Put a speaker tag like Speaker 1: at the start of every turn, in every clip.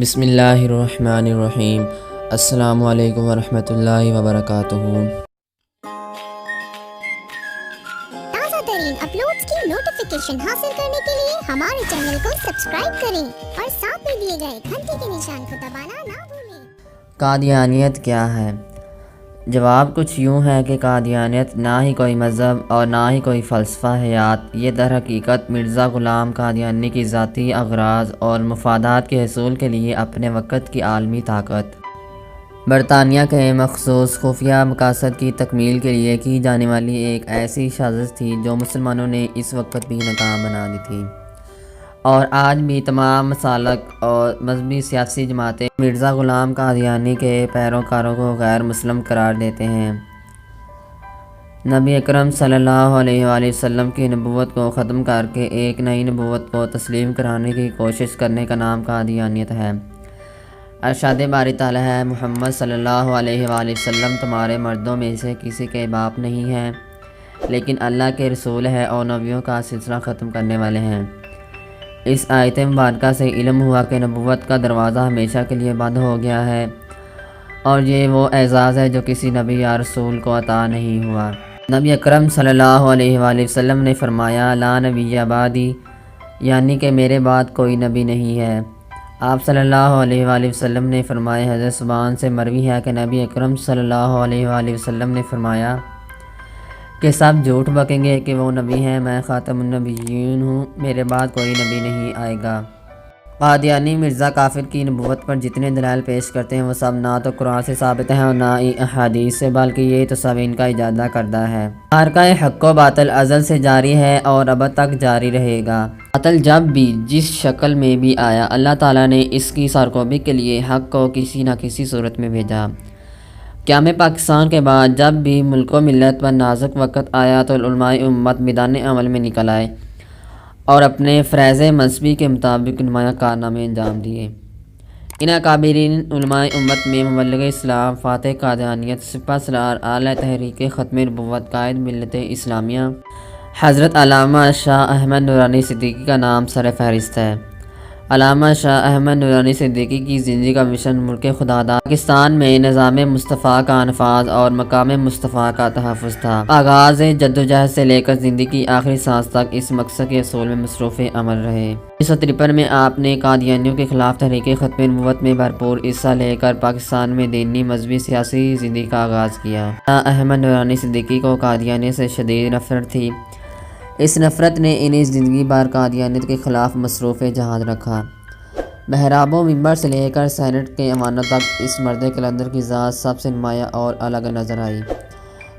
Speaker 1: بسم اللہ الرحمن الرحیم۔ السلام علیکم ورحمۃ اللہ وبرکاتہ۔
Speaker 2: تازہ ترین اپلوڈز کی نوٹیفیکیشن حاصل کرنے کے لیے ہمارے چینل کو سبسکرائب کریں اور ساتھ میں دیے گئے گھنٹی کے نشان کو دبانا نہ بھولیں۔
Speaker 3: قادیانیت کیا ہے؟ جواب کچھ یوں ہے کہ قادیانیت نہ ہی کوئی مذہب اور نہ ہی کوئی فلسفہ حیات، یہ در حقیقت مرزا غلام قادیانی کی ذاتی اغراض اور مفادات کے حصول کے لیے اپنے وقت کی عالمی طاقت، برطانیہ کے مخصوص خفیہ مقاصد کی تکمیل کے لیے کی جانے والی ایک ایسی سازش تھی جو مسلمانوں نے اس وقت بھی ناکام بنا دی تھی، اور آج بھی تمام مسالک اور مذہبی سیاسی جماعتیں مرزا غلام قادیانی کے پیروکاروں کو غیر مسلم قرار دیتے ہیں۔ نبی اکرم صلی اللہ علیہ وآلہ وسلم کی نبوت کو ختم کر کے ایک نئی نبوت کو تسلیم کرانے کی کوشش کرنے کا نام قادیانیت ہے۔ ارشاد باری تعالیٰ ہے، محمد صلی اللہ علیہ وآلہ وسلم تمہارے مردوں میں سے کسی کے باپ نہیں ہیں، لیکن اللہ کے رسول ہے اور نبیوں کا سلسلہ ختم کرنے والے ہیں۔ اس آیت مبارکہ سے علم ہوا کہ نبوت کا دروازہ ہمیشہ کے لیے بند ہو گیا ہے، اور یہ وہ اعزاز ہے جو کسی نبی یا رسول کو عطا نہیں ہوا۔ نبی اکرم صلی اللہ علیہ وآلہ وسلم نے فرمایا، لا نبی بعدی، یعنی کہ میرے بعد کوئی نبی نہیں ہے۔ آپ صلی اللہ علیہ وآلہ وسلم نے فرمایا، حضرت ثوبان سے مروی ہے کہ نبی اکرم صلی اللہ علیہ وآلہ وسلم نے فرمایا کہ سب جھوٹ بکیں گے کہ وہ نبی ہیں، میں خاتم النبیین ہوں، میرے بعد کوئی نبی نہیں آئے گا۔ قادیانی مرزا کافر کی نبوت پر جتنے دلائل پیش کرتے ہیں وہ سب نہ تو قرآن سے ثابت ہیں اور نہ ہی احادیث سے، بلکہ یہ تو سب ان کا ایجادہ کردہ ہے۔ معرکہ حق و باطل ازل سے جاری ہے اور ابد تک جاری رہے گا۔ باطل جب بھی جس شکل میں بھی آیا، اللہ تعالیٰ نے اس کی سرکوبی کے لیے حق کو کسی نہ کسی صورت میں بھیجا۔ قیام پاکستان کے بعد جب بھی ملک و ملت پر نازک وقت آیا تو علماء امت میدان عمل میں نکل آئے اور اپنے فریض مذہبی کے مطابق نمایاں کارنامے انجام دیے۔ ان اکابرین علماء امت میں مبلغ اسلام، فاتح قادیانیت، سپہ سالار، اعلیٰ تحریک ختم نبوت، قائد ملت اسلامیہ حضرت علامہ شاہ احمد نورانی صدیقی کا نام سر فہرست ہے۔ علامہ شاہ احمد نورانی صدیقی کی زندگی کا مشن ملک خداداد پاکستان میں نظام مصطفیٰ کا نفاذ اور مقام مصطفیٰ کا تحفظ تھا۔ آغاز جدوجہد سے لے کر زندگی کی آخری سانس تک اس مقصد کے حصول میں مصروف عمل رہے۔ 1953 میں آپ نے قادیانیوں کے خلاف تحریک ختم نبوت میں بھرپور حصہ لے کر پاکستان میں دینی، مذہبی، سیاسی زندگی کا آغاز کیا۔ شاہ احمد نورانی صدیقی کو قادیانیت سے شدید نفرت تھی۔ اس نفرت نے انہیں زندگی بھر قادیانیت کے خلاف مصروف جہاد رکھا۔ محراب و منبر سے لے کر سینٹ کے ایوانوں تک اس مرد کلندر کی ذات سب سے نمایاں اور الگ نظر آئی۔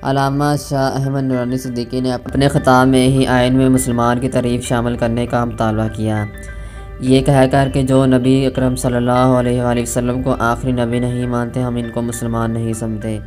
Speaker 3: علامہ شاہ احمد نورانی صدیقی نے اپنے خطاب میں ہی آئین میں مسلمان کی تعریف شامل کرنے کا مطالبہ کیا، یہ کہہ کر کہ جو نبی اکرم صلی اللہ علیہ وآلہ وسلم کو آخری نبی نہیں مانتے، ہم ان کو مسلمان نہیں سمجھتے۔